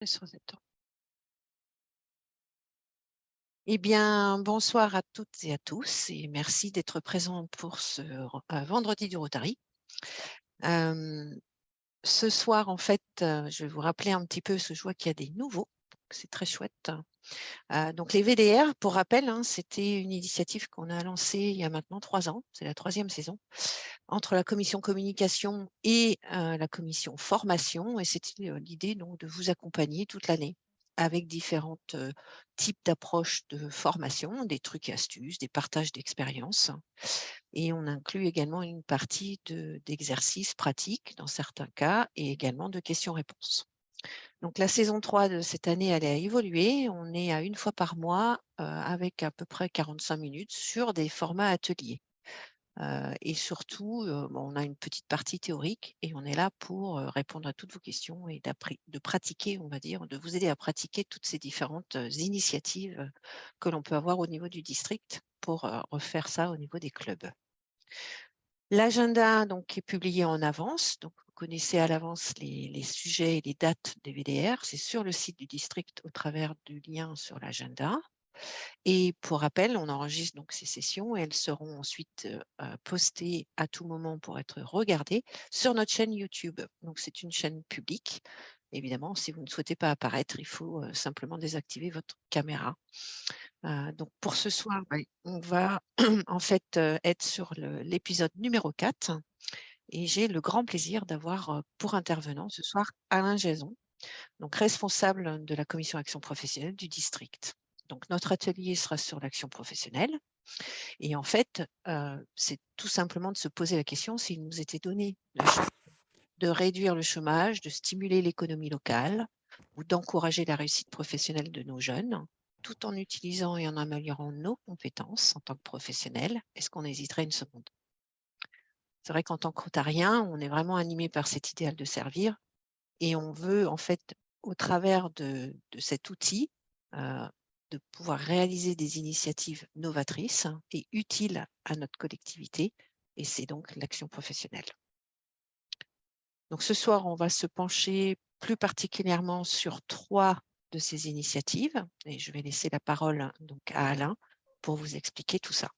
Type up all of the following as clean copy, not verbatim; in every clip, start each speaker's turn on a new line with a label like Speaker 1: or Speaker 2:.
Speaker 1: Presse Rosetta. Eh bien, bonsoir à toutes et à tous et merci d'être présents pour ce vendredi du Rotary. Ce soir, en fait, je vais vous rappeler un petit peu, parce que je vois qu'il y a des nouveaux, c'est très chouette. Donc les VDR, pour rappel, hein, c'était une initiative qu'on a lancée il y a maintenant 3 ans, c'est la 3e saison, entre la commission communication et la commission formation, et c'était l'idée donc de vous accompagner toute l'année avec différents types d'approches de formation, des trucs et astuces, des partages d'expériences. Et on inclut également une partie d'exercices pratiques dans certains cas et également de questions-réponses. Donc la saison 3 de cette année, elle a évolué. On est à 1 fois par mois avec à peu près 45 minutes sur des formats ateliers. Et surtout, on a une petite partie théorique et on est là pour répondre à toutes vos questions et de pratiquer, on va dire, de vous aider à pratiquer toutes ces différentes initiatives que l'on peut avoir au niveau du district pour refaire ça au niveau des clubs. L'agenda donc est publié en avance, donc vous connaissez à l'avance les sujets et les dates des VDR. C'est sur le site du district au travers du lien sur l'agenda. Et pour rappel, on enregistre donc ces sessions et elles seront ensuite postées à tout moment pour être regardées sur notre chaîne YouTube. Donc c'est une chaîne publique. Évidemment, si vous ne souhaitez pas apparaître, il faut simplement désactiver votre caméra. Donc pour ce soir, on va en fait être sur l'épisode numéro 4 et j'ai le grand plaisir d'avoir pour intervenant ce soir Alain Jaison, donc responsable de la commission action professionnelle du district. Donc notre atelier sera sur l'action professionnelle et en fait, c'est tout simplement de se poser la question s'il nous était donné de réduire le chômage, de stimuler l'économie locale ou d'encourager la réussite professionnelle de nos jeunes, tout en utilisant et en améliorant nos compétences en tant que professionnels. Est-ce qu'on hésiterait une seconde? C'est vrai qu'en tant que rotarien, on est vraiment animé par cet idéal de servir et on veut en fait, au travers de cet outil, de pouvoir réaliser des initiatives novatrices et utiles à notre collectivité, et c'est donc l'action professionnelle. Donc ce soir, on va se pencher plus particulièrement sur 3 de ces initiatives et je vais laisser la parole donc à Alain pour vous expliquer tout ça.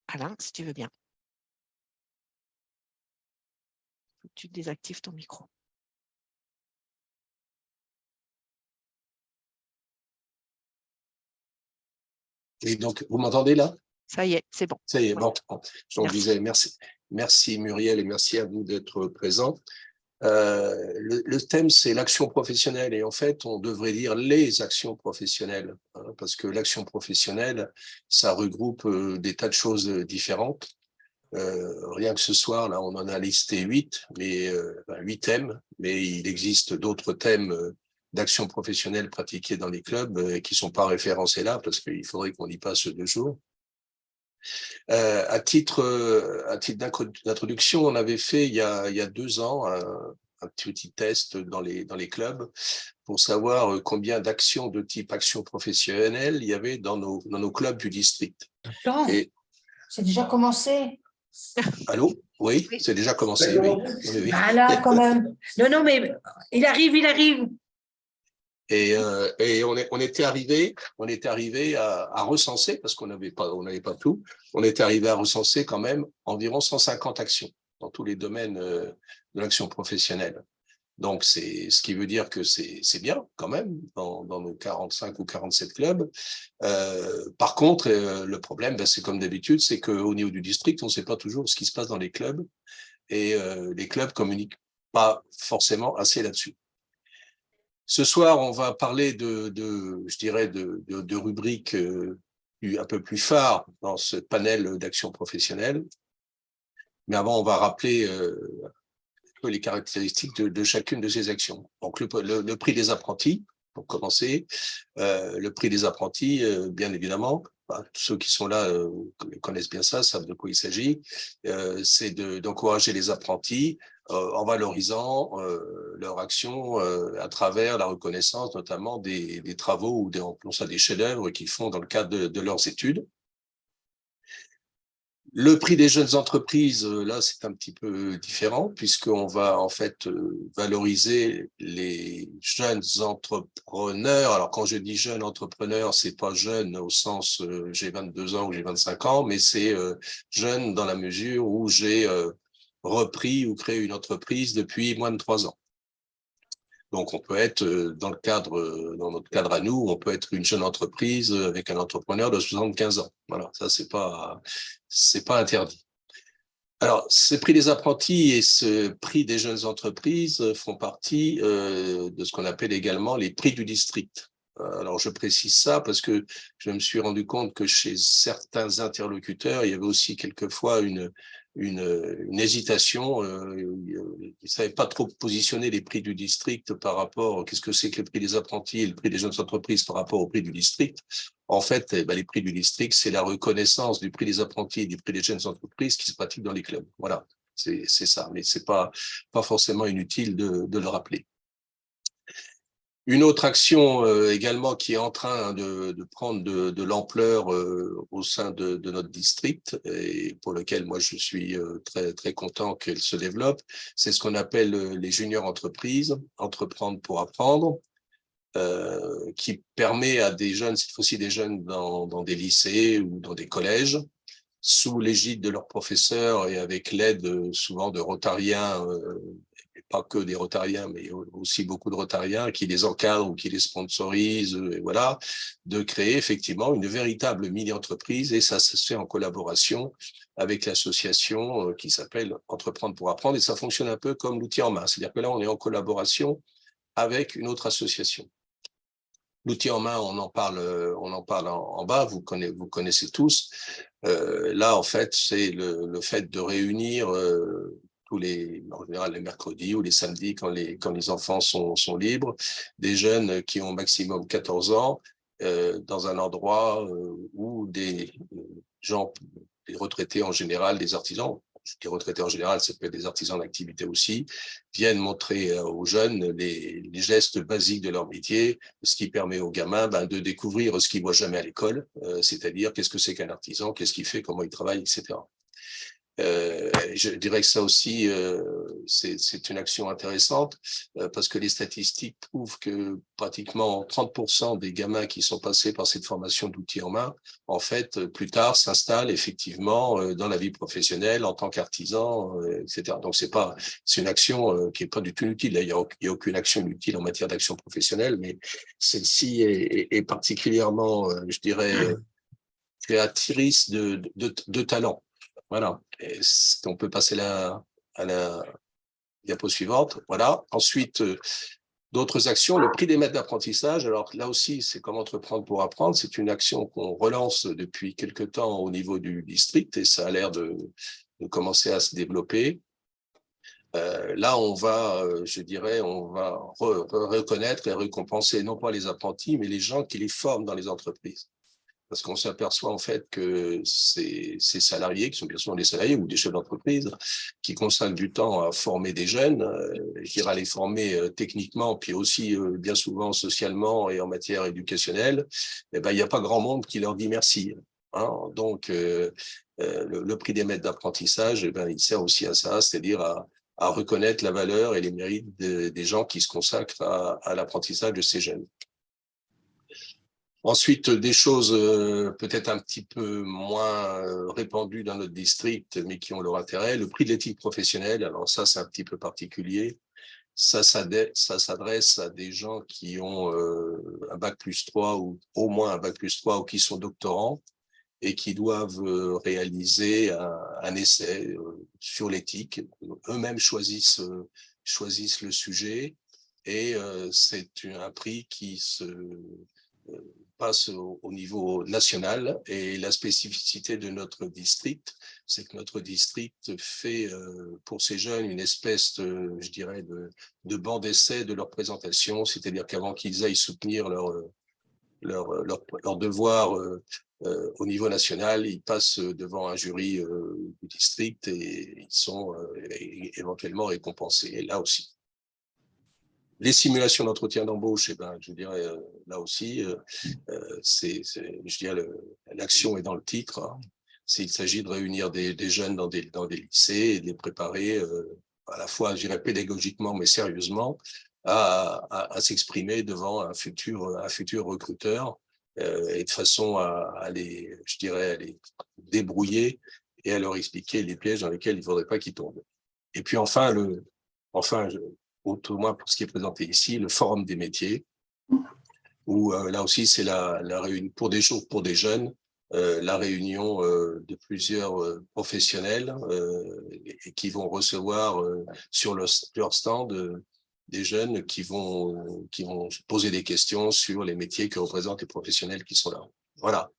Speaker 1: Alain, si tu veux bien. Faut que tu désactives ton micro.
Speaker 2: Et donc, vous m'entendez là?
Speaker 1: Ça y est, c'est bon.
Speaker 2: Ça y est,
Speaker 1: Oui.
Speaker 2: bon. Je vous disais merci Muriel et merci à vous d'être présent. Le thème, c'est l'action professionnelle et en fait, on devrait dire les actions professionnelles, hein, parce que l'action professionnelle, ça regroupe des tas de choses différentes. Rien que ce soir, là, on en a listé 8, mais 8 thèmes, mais il existe d'autres thèmes d'action professionnelle pratiquée dans les clubs qui sont pas référencés là, parce qu'il faudrait qu'on y passe 2 jours. À titre d'introduction, on avait fait il y a 2 ans un petit test dans les clubs pour savoir combien d'actions de type action professionnelle il y avait dans nos clubs du district.
Speaker 3: Laurent, c'est déjà commencé.
Speaker 2: Allô? Oui,
Speaker 1: Oui.
Speaker 2: c'est déjà commencé, oui. Oui.
Speaker 3: Ah là, quand même. Non, mais il arrive.
Speaker 2: Et on était arrivé à recenser, parce qu'on n'avait pas tout, on était arrivé à recenser quand même environ 150 actions dans tous les domaines de l'action professionnelle. Donc, c'est ce qui veut dire que c'est bien quand même dans nos 45 ou 47 clubs. Par contre, le problème, c'est comme d'habitude, c'est qu'au niveau du district, on ne sait pas toujours ce qui se passe dans les clubs et les clubs communiquent pas forcément assez là-dessus. Ce soir, on va parler je dirais, de rubriques un peu plus phares dans ce panel d'action professionnelle. Mais avant, on va rappeler les caractéristiques de chacune de ces actions. Donc, le prix des apprentis, pour commencer. Le prix des apprentis, bien évidemment, ceux qui sont là connaissent bien ça, savent de quoi il s'agit. C'est d'encourager les apprentis en valorisant leur action à travers la reconnaissance notamment des travaux ou des chefs-d'œuvre qu'ils font dans le cadre de leurs études. Le prix des jeunes entreprises, là, c'est un petit peu différent puisqu'on va en fait valoriser les jeunes entrepreneurs. Alors, quand je dis jeunes entrepreneurs, c'est pas jeune au sens j'ai 22 ans ou j'ai 25 ans, mais c'est jeune dans la mesure où j'ai repris ou créé une entreprise depuis moins de 3 ans. Donc, on peut être dans notre cadre à nous, on peut être une jeune entreprise avec un entrepreneur de 75 ans. Voilà, ça c'est pas interdit. Alors, ce prix des apprentis et ce prix des jeunes entreprises font partie de ce qu'on appelle également les prix du district. Alors, je précise ça parce que je me suis rendu compte que chez certains interlocuteurs, il y avait aussi quelquefois une hésitation. Ils ne savaient pas trop positionner les prix du district par rapport, qu'est-ce que c'est que le prix des apprentis et le prix des jeunes entreprises par rapport au prix du district. En fait, les prix du district, c'est la reconnaissance du prix des apprentis et du prix des jeunes entreprises qui se pratiquent dans les clubs. Voilà, c'est ça, mais c'est pas forcément inutile de le rappeler. Une autre action également qui est en train de prendre de l'ampleur au sein de notre district et pour lequel moi je suis très content qu'elle se développe, c'est ce qu'on appelle les juniors entreprises, entreprendre pour apprendre, qui permet à des jeunes, cette fois-ci des jeunes dans des lycées ou dans des collèges, sous l'égide de leurs professeurs et avec l'aide souvent de Rotariens, et pas que des Rotariens, mais aussi beaucoup de Rotariens qui les encadrent ou qui les sponsorisent, et voilà, de créer effectivement une véritable mini-entreprise et ça se fait en collaboration avec l'association qui s'appelle Entreprendre pour apprendre et ça fonctionne un peu comme l'outil en main, c'est-à-dire que là on est en collaboration avec une autre association. L'outil en main, on en parle en bas, vous connaissez tous. Là, en fait, c'est le fait de réunir en général les mercredis ou les samedis quand les enfants sont libres, des jeunes qui ont au maximum 14 ans dans un endroit où des gens, des retraités en général, des artisans, les retraités en général, ça peut être des artisans d'activité aussi, viennent montrer aux jeunes les gestes basiques de leur métier, ce qui permet aux gamins de découvrir ce qu'ils voient jamais à l'école, c'est-à-dire qu'est-ce que c'est qu'un artisan, qu'est-ce qu'il fait, comment il travaille, etc. Je dirais que ça aussi, c'est une action intéressante parce que les statistiques prouvent que pratiquement 30% des gamins qui sont passés par cette formation d'outils en main, en fait, plus tard, s'installent effectivement dans la vie professionnelle en tant qu'artisan, etc. Donc c'est une action qui est pas du tout inutile. Là, il y a aucune action inutile en matière d'action professionnelle, mais celle-ci est particulièrement, je dirais, créatrice de talent. Voilà. On peut passer à la diapo suivante. Voilà. Ensuite, d'autres actions. Le prix des maîtres d'apprentissage. Alors là aussi, c'est comme entreprendre pour apprendre. C'est une action qu'on relance depuis quelque temps au niveau du district et ça a l'air de commencer à se développer. Là, on va, je dirais, on va reconnaître et récompenser non pas les apprentis, mais les gens qui les forment dans les entreprises. Parce qu'on s'aperçoit en fait que ces salariés, qui sont bien souvent des salariés ou des chefs d'entreprise, qui consacrent du temps à former des jeunes, je dirais à les former techniquement, puis aussi bien souvent socialement et en matière éducationnelle, eh ben, il n'y a pas grand monde qui leur dit merci. Hein. Donc, le prix des maîtres d'apprentissage, eh ben, il sert aussi à ça, c'est-à-dire à reconnaître la valeur et les mérites des gens qui se consacrent à l'apprentissage de ces jeunes. Ensuite, des choses peut-être un petit peu moins répandues dans notre district, mais qui ont leur intérêt. Le prix de l'éthique professionnelle, alors ça, c'est un petit peu particulier. Ça s'adresse à des gens qui ont un bac+3 ou au moins un bac+3 ou qui sont doctorants et qui doivent réaliser un essai sur l'éthique. Eux-mêmes choisissent le sujet et c'est un prix qui se passe au niveau national et la spécificité de notre district, c'est que notre district fait pour ces jeunes une espèce, je dirais, de banc d'essai de leur présentation, c'est-à-dire qu'avant qu'ils aillent soutenir leur devoir au niveau national, ils passent devant un jury du district et ils sont éventuellement récompensés. Et là aussi. Les simulations d'entretien d'embauche, eh ben, je dirais là aussi, je dirais l'action est dans le titre. Hein. s'il s'agit de réunir des jeunes dans des lycées et de les préparer à la fois, je dirais, pédagogiquement, mais sérieusement, à s'exprimer devant un futur recruteur et de façon à les, je dirais, à les débrouiller et à leur expliquer les pièges dans lesquels il ne faudrait pas qu'ils tombent. Et puis enfin, au moins pour ce qui est présenté ici, le forum des métiers, où là aussi c'est la réunion pour des jeunes, la réunion de plusieurs professionnels et qui vont recevoir sur leur stand des jeunes qui vont poser des questions sur les métiers que représentent les professionnels qui sont là. Voilà.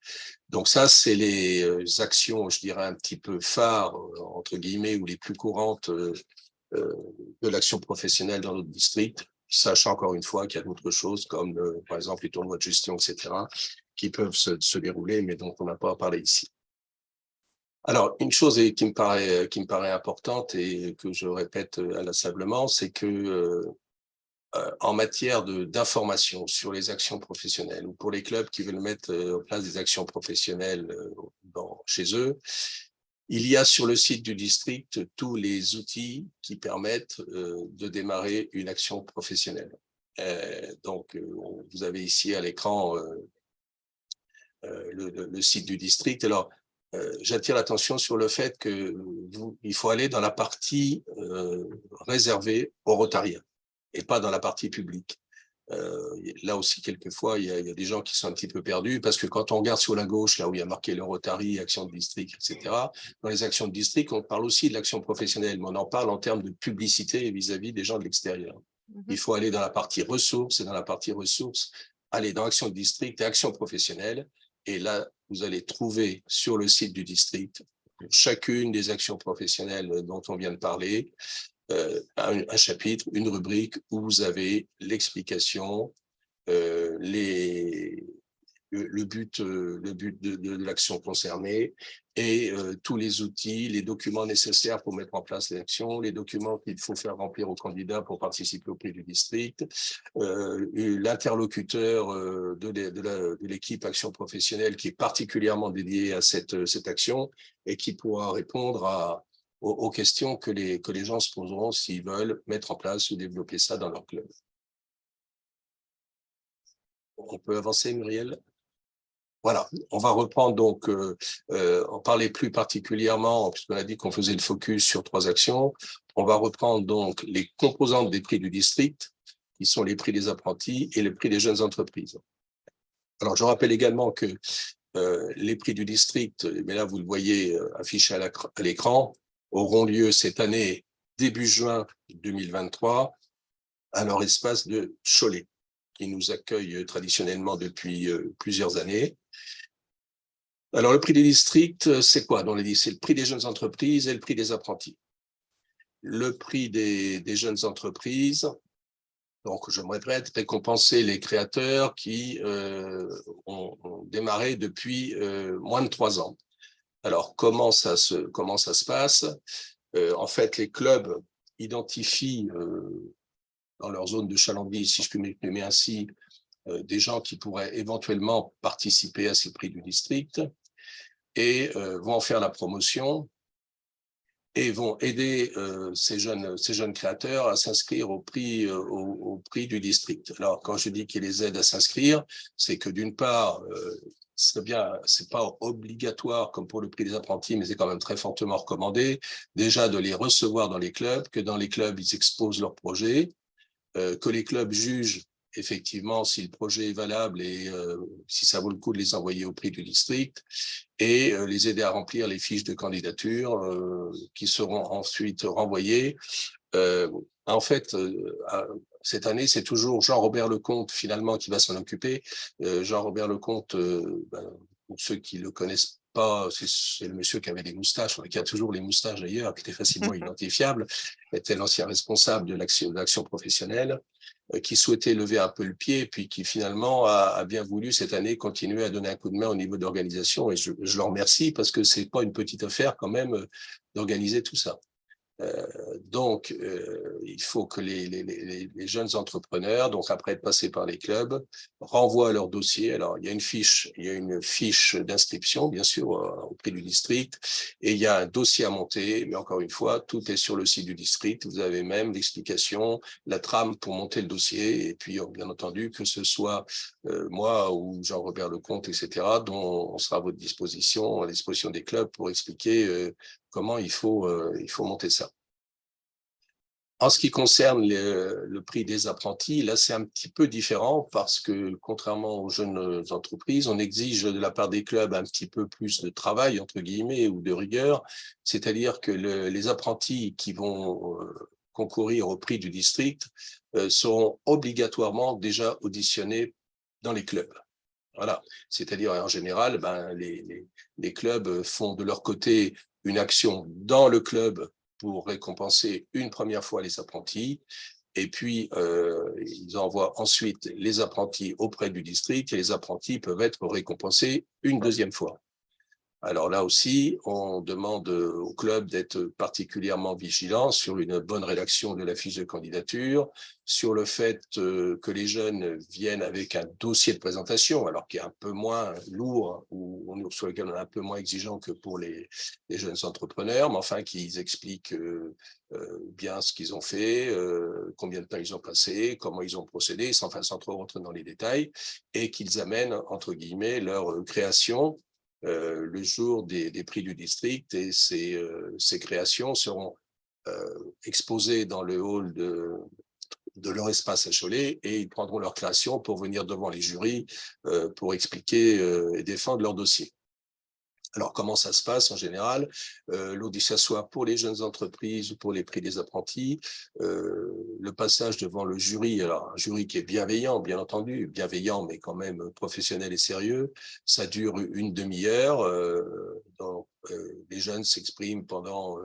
Speaker 2: Donc ça, c'est les actions, je dirais, un petit peu phares, entre guillemets, ou les plus courantes de l'action professionnelle dans notre district, sachant encore une fois qu'il y a d'autres choses comme, par exemple, les tournois de gestion, etc., qui peuvent se dérouler, mais dont on n'a pas à parler ici. Alors, une chose qui me paraît importante et que je répète inlassablement, c'est que en matière d'information sur les actions professionnelles ou pour les clubs qui veulent mettre en place des actions professionnelles chez eux, il y a sur le site du district tous les outils qui permettent de démarrer une action professionnelle. Donc, vous avez ici à l'écran le site du district. Alors, j'attire l'attention sur le fait qu'il faut aller dans la partie réservée aux rotariens et pas dans la partie publique. Là aussi, quelquefois, il y a des gens qui sont un petit peu perdus parce que quand on regarde sur la gauche, là où il y a marqué le Rotary, action de district, etc., dans les actions de district, on parle aussi de l'action professionnelle, mais on en parle en termes de publicité vis-à-vis des gens de l'extérieur. Il faut aller dans la partie ressources et dans la partie ressources, aller dans action de district et action professionnelle. Et là, vous allez trouver sur le site du district chacune des actions professionnelles dont on vient de parler, un chapitre, une rubrique où vous avez l'explication, le but de l'action concernée et tous les outils, les documents nécessaires pour mettre en place l'action, les documents qu'il faut faire remplir aux candidats pour participer au prix du district, l'interlocuteur de l'équipe action professionnelle qui est particulièrement dédié à cette action et qui pourra répondre aux questions que les gens se poseront s'ils veulent mettre en place ou développer ça dans leur club. On peut avancer, Muriel? Voilà, on va reprendre donc, on parlait plus particulièrement, puisqu'on a dit qu'on faisait le focus sur 3 actions, on va reprendre donc les composantes des prix du district, qui sont les prix des apprentis et les prix des jeunes entreprises. Alors, je rappelle également que les prix du district, mais là vous le voyez affiché à l'écran, auront lieu cette année, début juin 2023, à leur espace de Cholet, qui nous accueille traditionnellement depuis plusieurs années. Alors, le prix des districts, c'est quoi? C'est le prix des jeunes entreprises et le prix des apprentis. Le prix des jeunes entreprises, donc je me répète, récompenser les créateurs qui ont démarré depuis moins de 3 ans. Alors, comment ça se passe? En fait, les clubs identifient dans leur zone de chalandise, si je puis m'exprimer ainsi, des gens qui pourraient éventuellement participer à ces prix du district et vont en faire la promotion et vont aider ces jeunes créateurs à s'inscrire au prix du district. Alors, quand je dis qu'ils les aident à s'inscrire, c'est que d'une part, c'est pas obligatoire comme pour le prix des apprentis, mais c'est quand même très fortement recommandé, déjà de les recevoir dans les clubs, que dans les clubs, ils exposent leurs projets, que les clubs jugent effectivement si le projet est valable et si ça vaut le coup de les envoyer au prix du district et les aider à remplir les fiches de candidature qui seront ensuite renvoyées. En fait, cette année, c'est toujours Jean-Robert Lecomte finalement qui va s'en occuper. Jean-Robert Lecomte, pour ceux qui le connaissent pas, c'est le monsieur qui avait des moustaches, qui a toujours les moustaches d'ailleurs, qui était facilement identifiable, était l'ancien responsable de l'action professionnelle, qui souhaitait lever un peu le pied, puis qui finalement a bien voulu cette année continuer à donner un coup de main au niveau d'organisation. Et je le remercie parce que c'est pas une petite affaire quand même d'organiser tout ça. Donc, il faut que les jeunes entrepreneurs, donc après être passés par les clubs, renvoient leur dossier. Alors, il y a une fiche d'inscription, bien sûr, auprès du district, et il y a un dossier à monter. Mais encore une fois, tout est sur le site du district. Vous avez même l'explication, la trame pour monter le dossier. Et puis, bien entendu, que ce soit moi ou Jean-Robert Lecomte, etc., dont on sera à votre disposition, à disposition des clubs pour expliquer comment il faut monter ça. En ce qui concerne le prix des apprentis, là, c'est un petit peu différent parce que, contrairement aux jeunes entreprises, on exige de la part des clubs un petit peu plus de travail, entre guillemets, ou de rigueur. C'est-à-dire que les apprentis qui vont concourir au prix du district seront obligatoirement déjà auditionnés dans les clubs. Voilà. C'est-à-dire, en général, les clubs font de leur côté une action dans le club pour récompenser une première fois les apprentis, et puis ils envoient ensuite les apprentis auprès du district, et les apprentis peuvent être récompensés une deuxième fois. Alors là aussi, on demande au club d'être particulièrement vigilant sur une bonne rédaction de la fiche de candidature, sur le fait que les jeunes viennent avec un dossier de présentation, alors qui est un peu moins lourd, ou sur lequel on est un peu moins exigeant que pour les jeunes entrepreneurs, mais enfin qu'ils expliquent bien ce qu'ils ont fait, combien de temps ils ont passé, comment ils ont procédé, sans trop rentrer dans les détails, et qu'ils amènent, entre guillemets, leur création le jour des prix du district, et ces créations seront exposées dans le hall de leur espace à Cholet, et ils prendront leur création pour venir devant les jurys pour expliquer et défendre leur dossier. Alors, comment ça se passe en général? L'audition, soit pour les jeunes entreprises ou pour les prix des apprentis, le passage devant le jury, alors un jury qui est bienveillant, bien entendu, bienveillant, mais quand même professionnel et sérieux, ça dure une demi-heure. Les jeunes s'expriment pendant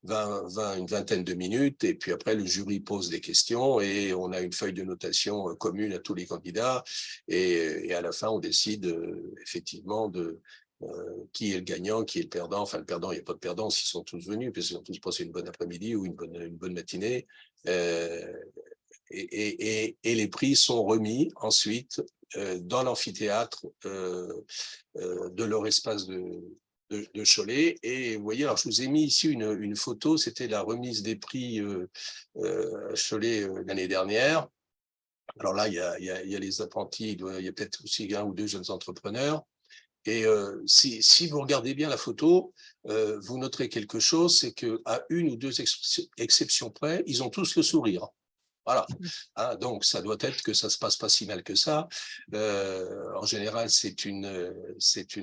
Speaker 2: une vingtaine de minutes, et puis après, le jury pose des questions, et on a une feuille de notation commune à tous les candidats, et à la fin, on décide effectivement qui est le gagnant, qui est le perdant. Enfin, le perdant, il n'y a pas de perdant s'ils sont tous venus, parce qu'ils ont tous passé une bonne après-midi ou une bonne matinée. Et les prix sont remis ensuite dans l'amphithéâtre de leur espace de Cholet. Et vous voyez, alors je vous ai mis ici une photo, c'était la remise des prix à Cholet l'année dernière. Alors là, il y a les apprentis, il y a peut-être aussi un ou deux jeunes entrepreneurs. Et si vous regardez bien la photo, vous noterez quelque chose, c'est qu'à une ou deux exceptions près, ils ont tous le sourire. Voilà. Hein, donc, ça doit être que ça se passe pas si mal que ça. En général, c'est une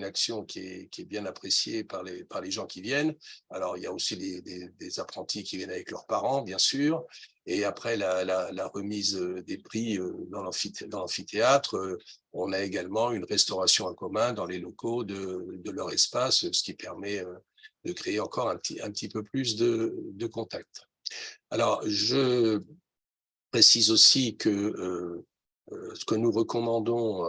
Speaker 2: action qui est bien appréciée par les gens qui viennent. Alors, il y a aussi des apprentis qui viennent avec leurs parents, bien sûr. Et après la remise des prix dans l'amphithéâtre, on a également une restauration en commun dans les locaux de leur espace, ce qui permet de créer encore un petit peu plus de contact. Alors, je précise aussi que ce que nous recommandons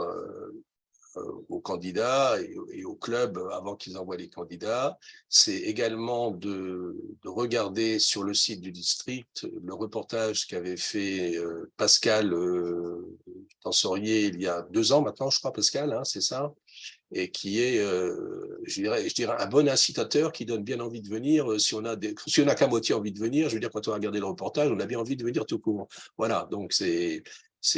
Speaker 2: aux candidats et aux clubs avant qu'ils envoient les candidats, c'est également de regarder sur le site du district le reportage qu'avait fait Pascal Tensorier il y a 2 ans maintenant, je crois, Pascal, hein, c'est ça, et qui est, je dirais, un bon incitateur qui donne bien envie de venir. Si on a qu'à moitié envie de venir, je veux dire, quand on a regardé le reportage, on a bien envie de venir tout court. Voilà, donc c'est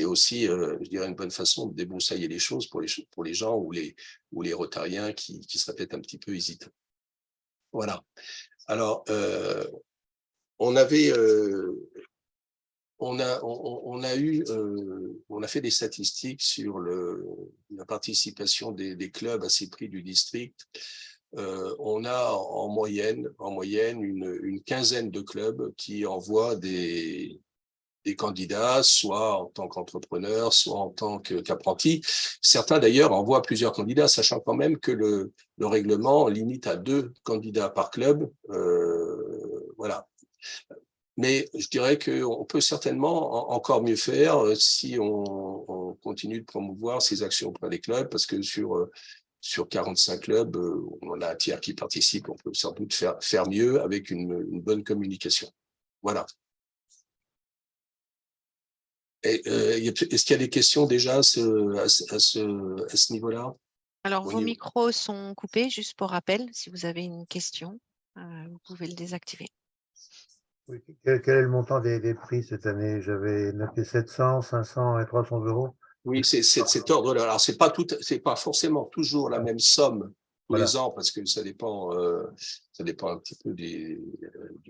Speaker 2: aussi, je dirais, une bonne façon de débroussailler les choses pour les gens ou les rotariens qui seraient peut-être un petit peu hésitants. Voilà. Alors, on avait... on a fait des statistiques sur la participation des clubs à ces prix du district. On a en moyenne une quinzaine de clubs qui envoient des candidats, soit en tant qu'entrepreneurs, soit en tant qu'apprentis. Certains d'ailleurs envoient plusieurs candidats, sachant quand même que le règlement limite à 2 candidats par club. Voilà. Mais je dirais qu'on peut certainement encore mieux faire si on continue de promouvoir ces actions auprès des clubs, parce que sur sur 45 clubs, on a un tiers qui participe. On peut sans doute faire mieux avec une bonne communication. Voilà. Est-ce qu'il y a des questions déjà à ce niveau-là?
Speaker 1: Alors, vos micros sont coupés, juste pour rappel. Si vous avez une question, vous pouvez le désactiver.
Speaker 4: Oui. Quel est le montant des prix cette année? J'avais noté 700, 500 et 300 euros.
Speaker 2: Oui, c'est cet ordre-là. Alors, c'est pas forcément toujours la même somme tous les ans, parce que ça dépend un petit peu du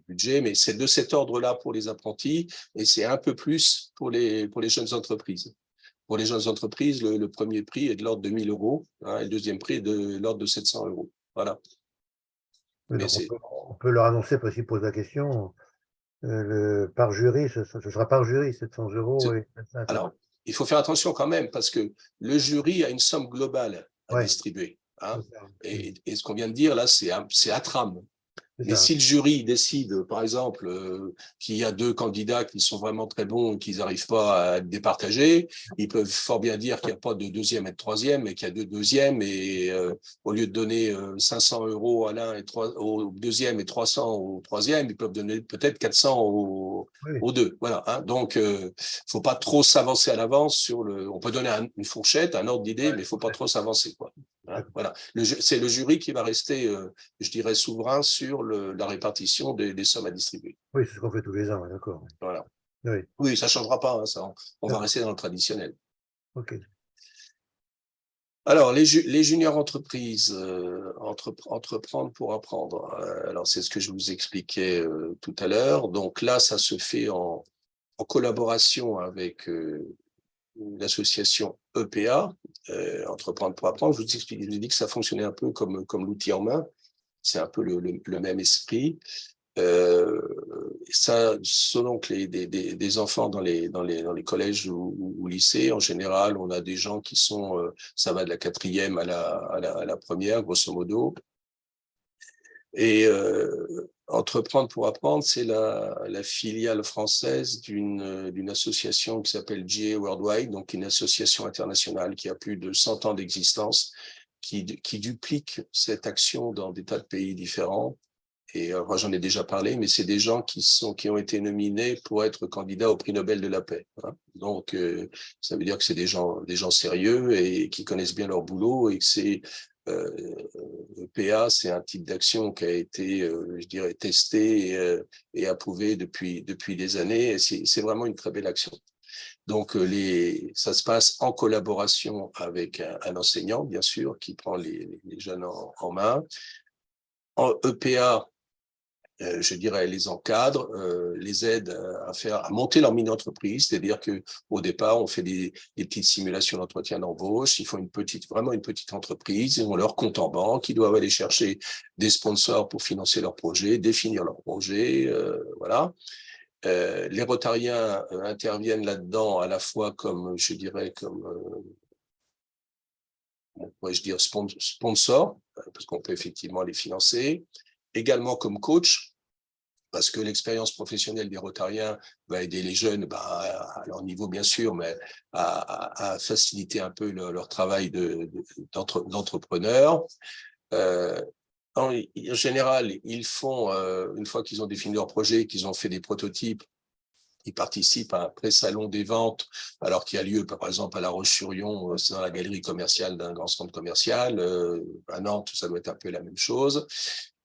Speaker 2: budget, mais c'est de cet ordre-là pour les apprentis, et c'est un peu plus pour les jeunes entreprises. Pour les jeunes entreprises, le premier prix est de l'ordre de 1 000 euros, et le deuxième prix est de l'ordre de 700 euros. Voilà.
Speaker 4: Oui, donc on peut leur annoncer, parce qu'ils posent la question, par jury, ce sera par jury, 700 euros.
Speaker 2: Alors, il faut faire attention quand même, parce que le jury a une somme globale à distribuer. Hein, et ce qu'on vient de dire, là, c'est à trame. Mais si le jury décide, par exemple, qu'il y a 2 candidats qui sont vraiment très bons et qu'ils n'arrivent pas à départager, ils peuvent fort bien dire qu'il n'y a pas de deuxième et de troisième, mais qu'il y a 2 deuxièmes, et au lieu de donner 500 euros à l'un et au deuxième et 300 au troisième, ils peuvent donner peut-être 400 aux 2. Voilà. Hein. Donc, faut pas trop s'avancer à l'avance sur on peut donner une fourchette, un ordre d'idée, mais il faut pas trop s'avancer, quoi. Hein. Voilà. C'est le jury qui va rester, je dirais, souverain sur la répartition des sommes à distribuer.
Speaker 4: Oui, c'est ce qu'on fait tous les ans, d'accord.
Speaker 2: Voilà.
Speaker 4: Oui,
Speaker 2: oui, ça ne changera pas, hein, ça, on va rester dans le traditionnel.
Speaker 4: OK.
Speaker 2: Alors, les juniors entreprises, entreprendre pour apprendre. Alors, c'est ce que je vous expliquais tout à l'heure. Donc là, ça se fait en collaboration avec l'association EPA, Entreprendre pour apprendre. Je vous ai dit que ça fonctionnait un peu comme l'outil en main. C'est un peu le même esprit. Ça, selon que des enfants dans les collèges ou lycées, en général, on a des gens qui sont, ça va de la 4e à la première, grosso modo. Et Entreprendre pour apprendre, c'est la filiale française d'une association qui s'appelle GA Worldwide, donc une association internationale qui a plus de 100 ans d'existence, qui duplique cette action dans des tas de pays différents. Et moi, j'en ai déjà parlé, mais c'est des gens qui ont été nominés pour être candidats au prix Nobel de la paix. Hein. Donc, ça veut dire que c'est des gens sérieux et qui connaissent bien leur boulot, et que c'est PA, c'est un type d'action qui a été, je dirais, testé et approuvé depuis des années. Et c'est vraiment une très belle action. Donc, ça se passe en collaboration avec un enseignant, bien sûr, qui prend les jeunes en main. En EPA, je dirais, les encadre, les aide à monter leur mini-entreprise, c'est-à-dire que au départ, on fait des petites simulations d'entretien d'embauche, ils font vraiment une petite entreprise, et on leur compte en banque, ils doivent aller chercher des sponsors pour financer leur projet, définir leur projet, voilà. Les Rotariens interviennent là-dedans à la fois comme, je dirais, pourrais-je dire, sponsor, parce qu'on peut effectivement les financer, également comme coach, parce que l'expérience professionnelle des Rotariens va aider les jeunes, à leur niveau bien sûr, mais à faciliter un peu leur travail d'entrepreneur. En général, ils font, une fois qu'ils ont défini leur projet, qu'ils ont fait des prototypes, ils participent à un pré-salon des ventes, alors qu'il y a lieu, par exemple, à La Roche-sur-Yon, c'est dans la galerie commerciale d'un grand centre commercial. À Nantes, ça doit être un peu la même chose.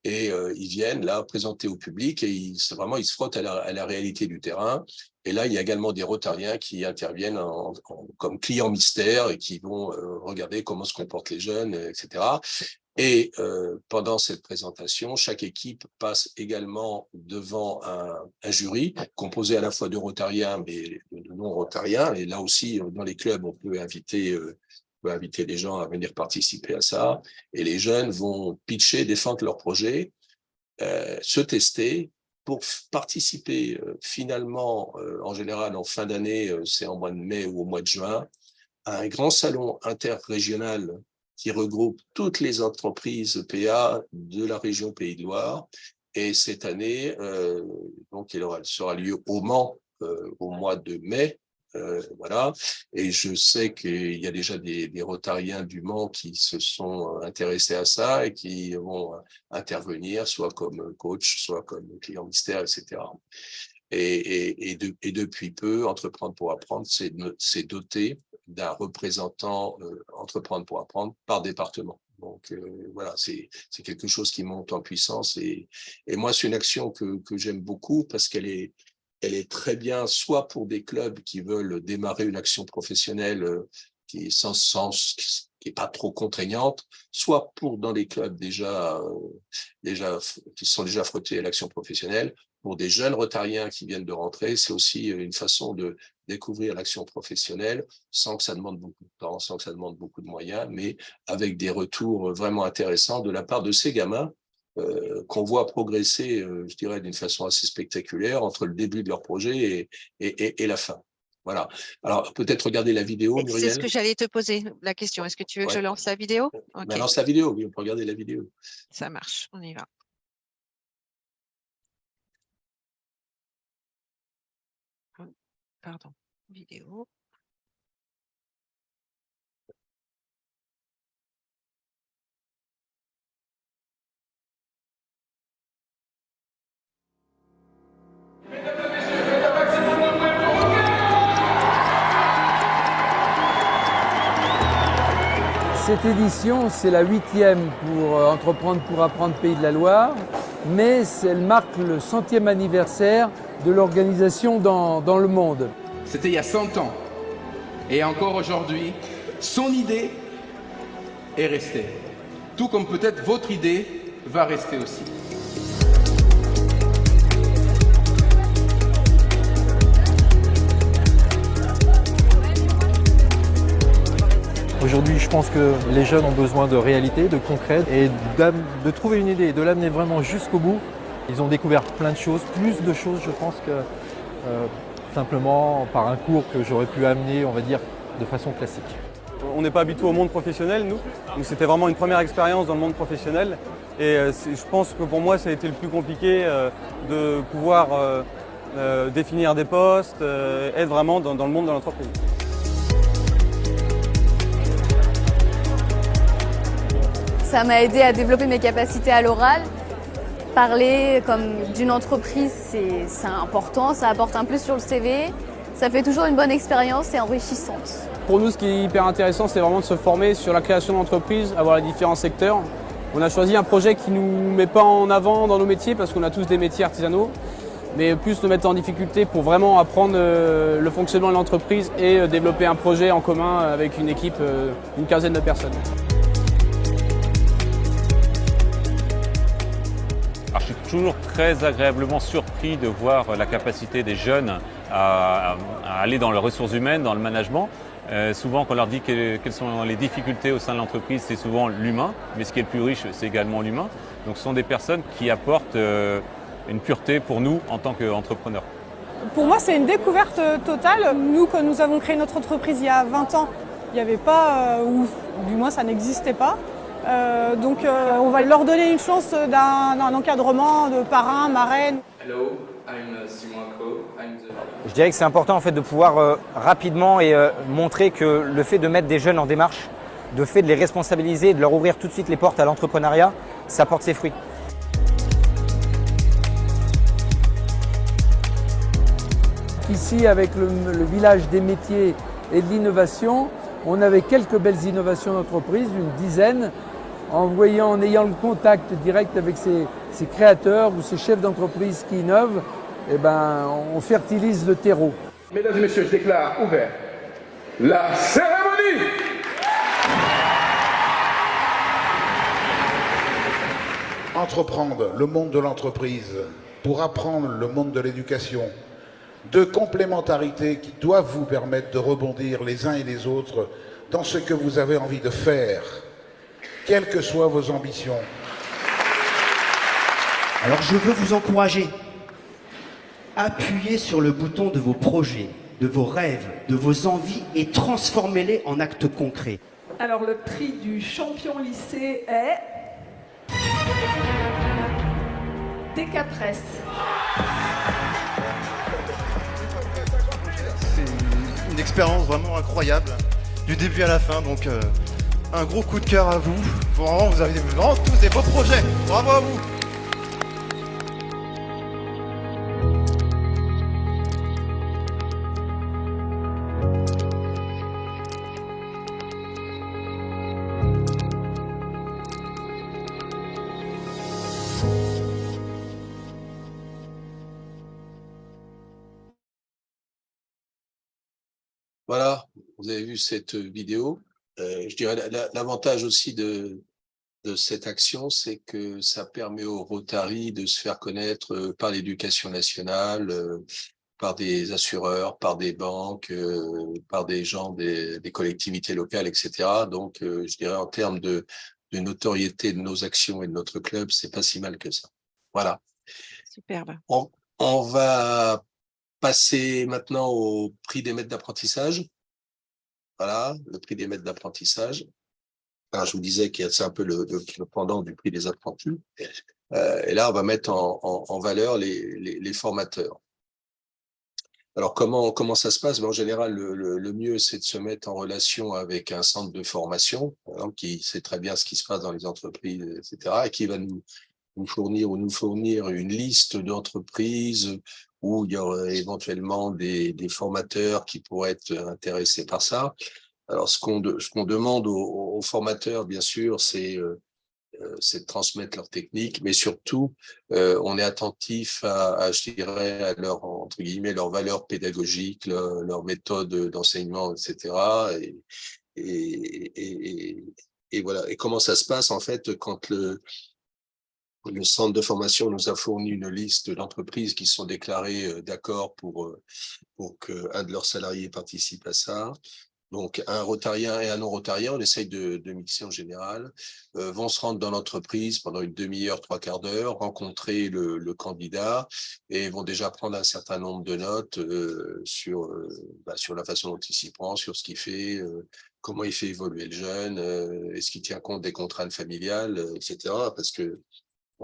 Speaker 2: Et ils viennent là présenter au public, et ils se frottent à la réalité du terrain. Et là, il y a également des Rotariens qui interviennent comme clients mystères et qui vont regarder comment se comportent les jeunes, etc. Et pendant cette présentation, chaque équipe passe également devant un jury composé à la fois de Rotariens mais de non-Rotariens. Et là aussi, dans les clubs, on peut inviter les gens à venir participer à ça. Et les jeunes vont pitcher, défendre leur projet, se tester pour participer finalement, en général en fin d'année, c'est en mois de mai ou au mois de juin, à un grand salon interrégional qui regroupe toutes les entreprises EPA de la région Pays de Loire. Et cette année, donc, elle sera lieu au Mans au mois de mai, Voilà. Et je sais qu'il y a déjà des Rotariens du Mans qui se sont intéressés à ça et qui vont intervenir, soit comme coach, soit comme client mystère, etc. Et depuis peu, Entreprendre pour apprendre s'est doté d'un représentant Entreprendre pour apprendre par département. Donc voilà, c'est quelque chose qui monte en puissance. Et moi, c'est une action que j'aime beaucoup parce qu'elle est très bien, soit pour des clubs qui veulent démarrer une action professionnelle qui est sans sens, qui est pas trop contraignante, soit pour dans les clubs qui sont déjà frottés à l'action professionnelle. Pour des jeunes Rotariens qui viennent de rentrer, c'est aussi une façon de découvrir l'action professionnelle sans que ça demande beaucoup de temps, sans que ça demande beaucoup de moyens, mais avec des retours vraiment intéressants de la part de ces gamins qu'on voit progresser, je dirais, d'une façon assez spectaculaire entre le début de leur projet et la fin. Voilà. Alors, peut-être regarder la vidéo, Muriel.
Speaker 1: C'est ce que j'allais te poser, la question. Est-ce que tu veux que je lance la vidéo?
Speaker 2: Okay. Ben, lance la vidéo, oui, on peut regarder la vidéo.
Speaker 1: Ça marche, on y va. Pardon, vidéo.
Speaker 5: Cette édition, c'est la 8e pour Entreprendre pour apprendre Pays de la Loire, mais elle marque le 100e anniversaire de l'organisation dans le monde.
Speaker 6: C'était il y a 100 ans. Et encore aujourd'hui, son idée est restée. Tout comme peut-être votre idée va rester aussi.
Speaker 7: Aujourd'hui, je pense que les jeunes ont besoin de réalité, de concret, et de trouver une idée et de l'amener vraiment jusqu'au bout. Ils ont découvert plein de choses, plus de choses, je pense, que simplement par un cours que j'aurais pu amener, on va dire, de façon classique.
Speaker 8: On n'est pas habitué au monde professionnel, nous. Donc c'était vraiment une première expérience dans le monde professionnel. Et je pense que pour moi, ça a été le plus compliqué de pouvoir définir des postes, être vraiment dans le monde de l'entreprise.
Speaker 9: Ça m'a aidé à développer mes capacités à l'oral. Parler comme d'une entreprise, c'est important, ça apporte un plus sur le CV. Ça fait toujours une bonne expérience et enrichissante.
Speaker 10: Pour nous, ce qui est hyper intéressant, c'est vraiment de se former sur la création d'entreprises, avoir les différents secteurs. On a choisi un projet qui ne nous met pas en avant dans nos métiers parce qu'on a tous des métiers artisanaux, mais plus nous mettre en difficulté pour vraiment apprendre le fonctionnement de l'entreprise et développer un projet en commun avec une équipe d'une quinzaine de personnes.
Speaker 11: Alors, je suis toujours très agréablement surpris de voir la capacité des jeunes à aller dans les ressources humaines, dans le management. Souvent, quand on leur dit quelles sont les difficultés au sein de l'entreprise, c'est souvent l'humain, mais ce qui est le plus riche, c'est également l'humain. Donc ce sont des personnes qui apportent une pureté pour nous en tant qu'entrepreneurs.
Speaker 12: Pour moi, c'est une découverte totale. Nous, quand nous avons créé notre entreprise il y a 20 ans, il n'y avait pas, ou du moins ça n'existait pas. Donc on va leur donner une chance d'un encadrement, de parrain, marraine.
Speaker 13: Hello, I'm Simon Co.
Speaker 14: Je dirais que c'est important en fait de pouvoir rapidement montrer que le fait de mettre des jeunes en démarche, le fait de les responsabiliser et de leur ouvrir tout de suite les portes à l'entrepreneuriat, ça porte ses fruits.
Speaker 5: Ici, avec le village des métiers et de l'innovation, on avait quelques belles innovations d'entreprise, une dizaine, en ayant le contact direct avec ces créateurs ou ces chefs d'entreprise qui innovent, eh ben, on fertilise le terreau.
Speaker 6: Mesdames et messieurs, je déclare ouvert la cérémonie.
Speaker 15: Entreprendre le monde de l'entreprise pour apprendre le monde de l'éducation. Deux complémentarités qui doivent vous permettre de rebondir les uns et les autres dans ce que vous avez envie de faire, quelles que soient vos ambitions.
Speaker 16: Alors je veux vous encourager. Appuyez sur le bouton de vos projets, de vos rêves, de vos envies et transformez-les en actes concrets.
Speaker 17: Alors le prix du champion lycée est T4S.
Speaker 18: une expérience vraiment incroyable, du début à la fin. Donc un gros coup de cœur à vous. Vraiment, vous avez vraiment tous des beaux projets. Bravo à vous.
Speaker 2: Voilà, vous avez vu cette vidéo. Je dirais l'avantage aussi de cette action, c'est que ça permet aux Rotary de se faire connaître par l'éducation nationale, par des assureurs, par des banques, par des gens des collectivités locales, etc. Donc, je dirais en termes de notoriété de nos actions et de notre club, c'est pas si mal que ça. Voilà.
Speaker 1: Superbe.
Speaker 2: On va passer maintenant au prix des maîtres d'apprentissage. Voilà, le prix des maîtres d'apprentissage. Alors, je vous disais que c'est un peu le pendant du prix des apprentis. Et là, on va mettre en valeur les formateurs. Alors, comment ça se passe? En général, le mieux, c'est de se mettre en relation avec un centre de formation, par exemple, qui sait très bien ce qui se passe dans les entreprises, etc., et qui va nous fournir une liste d'entreprises où il y aurait éventuellement des formateurs qui pourraient être intéressés par ça. Alors, ce qu'on demande aux formateurs, bien sûr, c'est de transmettre leur technique, mais surtout, on est attentif je dirais, à leur, entre guillemets, leurs valeurs pédagogiques, leur méthode d'enseignement, etc. Et voilà. Et comment ça se passe, en fait, quand le centre de formation nous a fourni une liste d'entreprises qui sont déclarées d'accord pour qu'un de leurs salariés participe à ça. Donc, un rotarien et un non-rotarien, on essaye de mixer en général, vont se rendre dans l'entreprise pendant une demi-heure, trois quarts d'heure, rencontrer le candidat et vont déjà prendre un certain nombre de notes sur la façon dont il s'y prend, sur ce qu'il fait, comment il fait évoluer le jeune, est-ce qu'il tient compte des contraintes familiales, etc. Parce que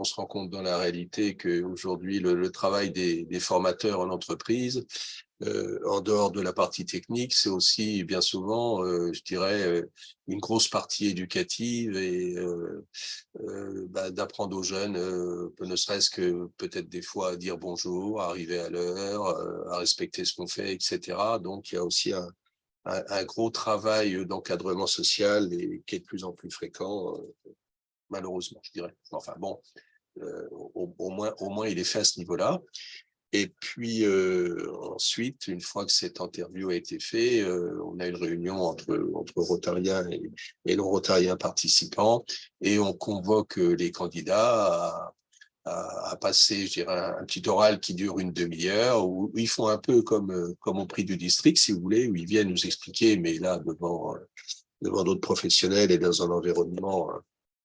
Speaker 2: on se rend compte dans la réalité qu'aujourd'hui, le travail des formateurs en entreprise, en dehors de la partie technique, c'est aussi bien souvent, je dirais, une grosse partie éducative et d'apprendre aux jeunes, ne serait-ce que peut-être des fois à dire bonjour, à arriver à l'heure, à respecter ce qu'on fait, etc. Donc, il y a aussi un gros travail d'encadrement social et qui est de plus en plus fréquent, malheureusement, je dirais. Enfin bon, au moins, il est fait à ce niveau-là. Et puis ensuite, une fois que cette interview a été faite, on a une réunion entre rotariens et non-rotariens participants et on convoque les candidats à passer, je dirais, un petit oral qui dure une demi-heure où ils font un peu comme au prix du district, si vous voulez, où ils viennent nous expliquer, mais là, devant d'autres professionnels et dans un environnement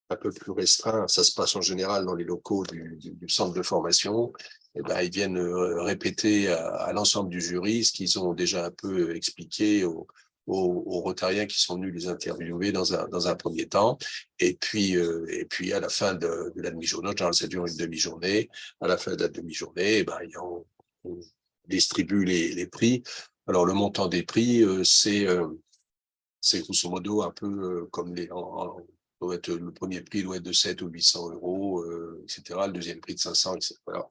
Speaker 2: un peu plus restreint. Ça se passe en général dans les locaux du centre de formation. Et ils viennent répéter à l'ensemble du jury ce qu'ils ont déjà un peu expliqué aux rotariens qui sont venus les interviewer dans un premier temps. Et puis à la fin de la demi-journée, en général, ça dure une demi-journée. À la fin de la demi-journée, on distribue les prix. Alors, le montant des prix, c'est grosso modo un peu comme le premier prix doit être de 7 ou 800 €, etc. Le deuxième prix de 500, etc. Voilà.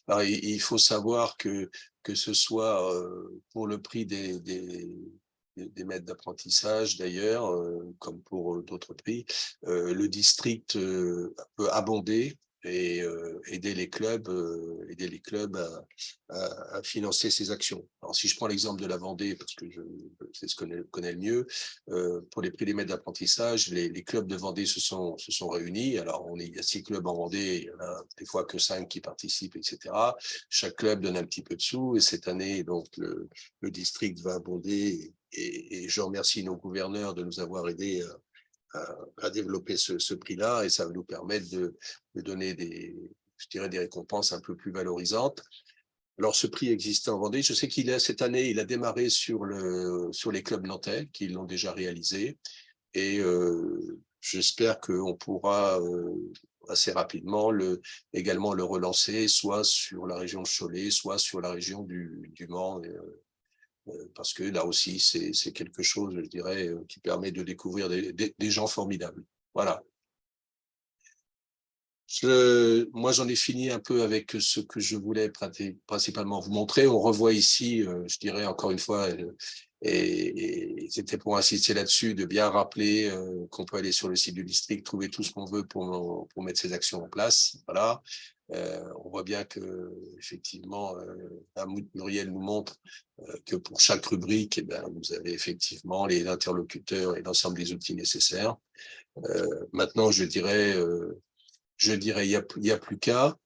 Speaker 2: Alors, il faut savoir que ce soit pour le prix des maîtres d'apprentissage, d'ailleurs, comme pour d'autres prix, le district peut abonder et aider les clubs à financer ces actions. Alors, si je prends l'exemple de la Vendée, parce que c'est ce que je connais le mieux, pour les prix des maîtres d'apprentissage, les clubs de Vendée se sont réunis. Alors, il y a 6 clubs en Vendée, il y en a des fois que 5 qui participent, etc. Chaque club donne un petit peu de sous, et cette année, donc, le district va abonder, et je remercie nos gouverneurs de nous avoir aidés à développer ce prix-là, et ça va nous permettre de donner des récompenses un peu plus valorisantes. Alors, ce prix existait en Vendée. Je sais cette année, il a démarré sur les clubs nantais, qui l'ont déjà réalisé, et j'espère qu'on pourra assez rapidement également le relancer, soit sur la région de Cholet, soit sur la région du Mans, parce que là aussi, c'est quelque chose, je dirais, qui permet de découvrir des gens formidables. Voilà. Moi, j'en ai fini un peu avec ce que je voulais principalement vous montrer. On revoit ici, je dirais encore une fois, et c'était pour insister là-dessus, de bien rappeler qu'on peut aller sur le site du district, trouver tout ce qu'on veut pour mettre ces actions en place. Voilà. On voit bien que effectivement, Muriel nous montre que pour chaque rubrique, vous avez effectivement les interlocuteurs et l'ensemble des outils nécessaires. Maintenant, je dirais, il y a plus qu'à.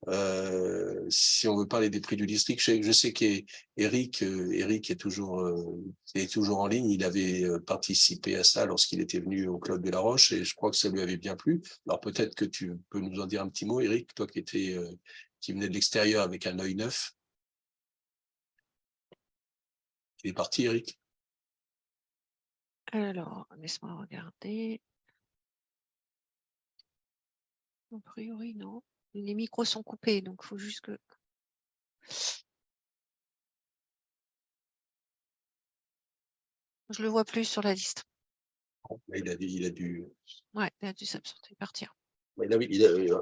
Speaker 2: Si on veut parler des prix du district, je sais qu'Éric est toujours en ligne. Il avait participé à ça lorsqu'il était venu au Club de la Roche et je crois que ça lui avait bien plu. Alors peut-être que tu peux nous en dire un petit mot, Éric, toi qui venais de l'extérieur avec un œil neuf. Il est parti, Éric?
Speaker 1: Alors, laisse-moi regarder. A priori, non. Les micros sont coupés, donc il faut juste que... Je le vois plus sur la liste.
Speaker 2: Il a dû...
Speaker 1: Ouais, il a dû s'absenter, partir.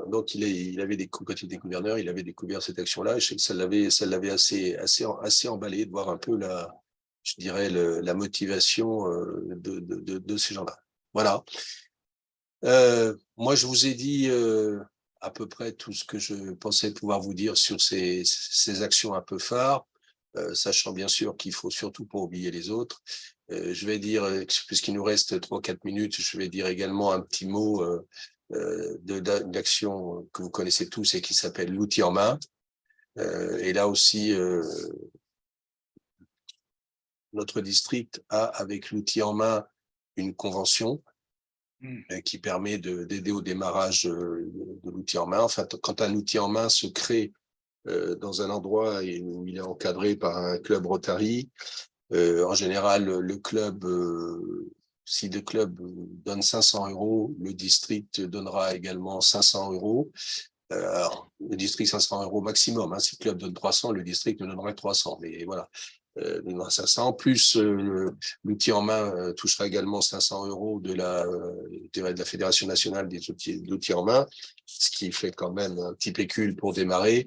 Speaker 2: Donc, il avait quand il était gouverneur, il avait découvert cette action-là. Et je sais que ça l'avait assez emballé de voir un peu je dirais, la motivation de ces gens-là. Voilà. Moi, je vous ai dit à peu près tout ce que je pensais pouvoir vous dire sur ces actions un peu phares, sachant bien sûr qu'il faut surtout pas oublier les autres. Je vais dire, puisqu'il nous reste 3-4 minutes, je vais dire également un petit mot d'action que vous connaissez tous et qui s'appelle l'outil en main. Et là aussi, notre district a, avec l'outil en main, une convention qui permet d'aider au démarrage de l'outil en main. Enfin, quand un outil en main se crée dans un endroit où il est encadré par un club Rotary, en général, le club, si le club donne 500 €, le district donnera également 500 €. Alors, le district 500 € maximum. Hein. Si le club donne 300, le district nous donnerait 300. Mais voilà. 500. En plus, l'outil en main touchera également 500 € de la Fédération nationale des outils en main, ce qui fait quand même un petit pécule pour démarrer.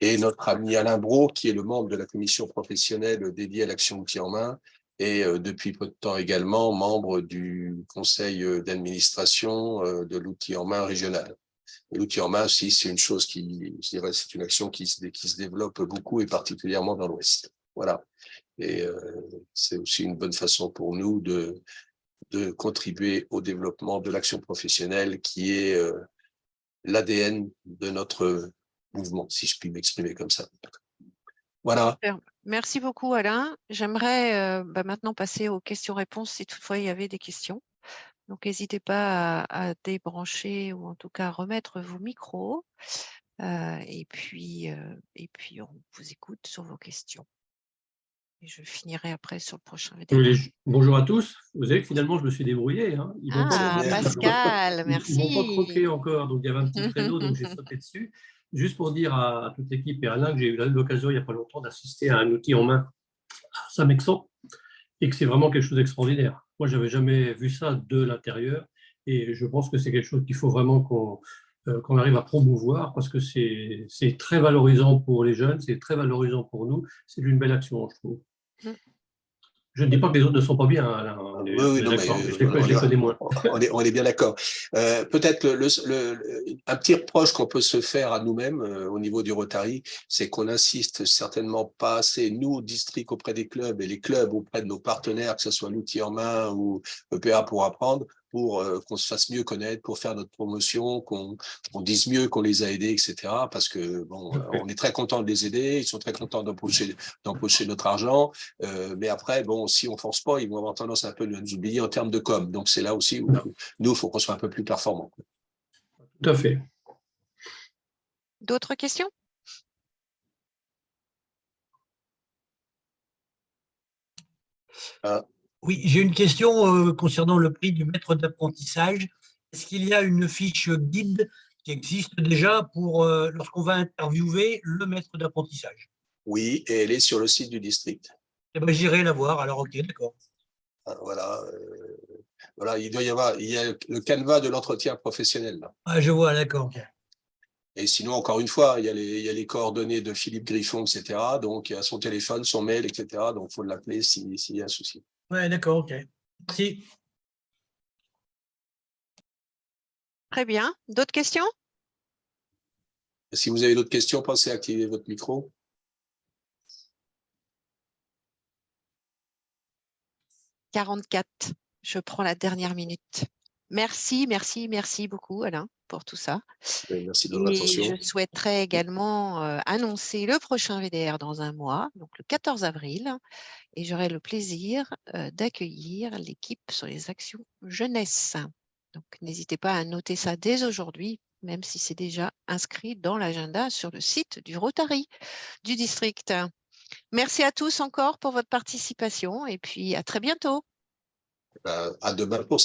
Speaker 2: Et notre ami Alain Brault, qui est le membre de la commission professionnelle dédiée à l'action outils en main, et depuis peu de temps également membre du conseil d'administration de l'outil en main régional. L'outil en main aussi, c'est une chose je dirais, c'est une action qui se développe beaucoup et particulièrement dans l'Ouest. Voilà. Et c'est aussi une bonne façon pour nous de contribuer au développement de l'action professionnelle qui est l'ADN de notre mouvement, si je puis m'exprimer comme ça. Voilà.
Speaker 1: Merci beaucoup, Alain. J'aimerais maintenant passer aux questions-réponses si toutefois il y avait des questions. Donc, n'hésitez pas à débrancher ou en tout cas à remettre vos micros. Et puis, on vous écoute sur vos questions. Et je finirai après sur le prochain vidéo.
Speaker 19: Bonjour à tous. Vous savez que finalement, je me suis débrouillé. Hein.
Speaker 1: Pascal, merci.
Speaker 19: Ils m'ont pas croqué encore. Donc, il y avait un petit créneau, donc j'ai sauté dessus. Juste pour dire à toute l'équipe et à Alain que j'ai eu l'occasion il n'y a pas longtemps d'assister à un outil en main à Saint-Mexan et que c'est vraiment quelque chose d'extraordinaire. Moi, je n'avais jamais vu ça de l'intérieur et je pense que c'est quelque chose qu'il faut vraiment qu'on arrive à promouvoir parce que c'est très valorisant pour les jeunes, c'est très valorisant pour nous. C'est une belle action, je trouve. Je ne dis pas que les autres ne sont pas bien, Alain. Je les connais moins.
Speaker 2: On est bien d'accord. Peut-être un petit reproche qu'on peut se faire à nous-mêmes au niveau du Rotary, c'est qu'on insiste certainement pas assez, nous, au district, auprès des clubs et les clubs auprès de nos partenaires, que ce soit l'outil en main ou EPA pour apprendre, pour qu'on se fasse mieux connaître, pour faire notre promotion, qu'on dise mieux qu'on les a aidés, etc. Parce que bon, on est très content de les aider, ils sont très contents d'empocher notre argent, mais après, bon, si on force pas, ils vont avoir tendance un peu de nous oublier en termes de com. Donc c'est là aussi où nous, il faut qu'on soit un peu plus performants.
Speaker 19: Tout à fait.
Speaker 1: D'autres questions?
Speaker 20: Oui, j'ai une question concernant le prix du maître d'apprentissage. Est-ce qu'il y a une fiche guide qui existe déjà pour lorsqu'on va interviewer le maître d'apprentissage?
Speaker 2: Oui, et elle est sur le site du district.
Speaker 20: Eh ben, j'irai la voir, alors ok, d'accord.
Speaker 2: Voilà, voilà, il y a le canevas de l'entretien professionnel là.
Speaker 20: Ah, je vois, d'accord.
Speaker 2: Et sinon, encore une fois, il y a les coordonnées de Philippe Griffon, etc. Donc, il y a son téléphone, son mail, etc. Donc, il faut l'appeler s'il y a un souci.
Speaker 20: Ouais, d'accord, ok. Merci.
Speaker 1: Très bien. D'autres questions?
Speaker 2: Si vous avez d'autres questions, pensez à activer votre micro. «
Speaker 1: 44. Je prends la dernière minute. Merci, merci, merci beaucoup, Alain, pour tout ça.
Speaker 2: Merci de votre
Speaker 1: Et
Speaker 2: attention.
Speaker 1: je souhaiterais également annoncer le prochain VDR dans un mois, donc le 14 avril, et j'aurai le plaisir d'accueillir l'équipe sur les actions jeunesse. Donc, n'hésitez pas à noter ça dès aujourd'hui, même si c'est déjà inscrit dans l'agenda sur le site du Rotary du district. Merci à tous encore pour votre participation et puis à très bientôt.
Speaker 2: À demain pour ça.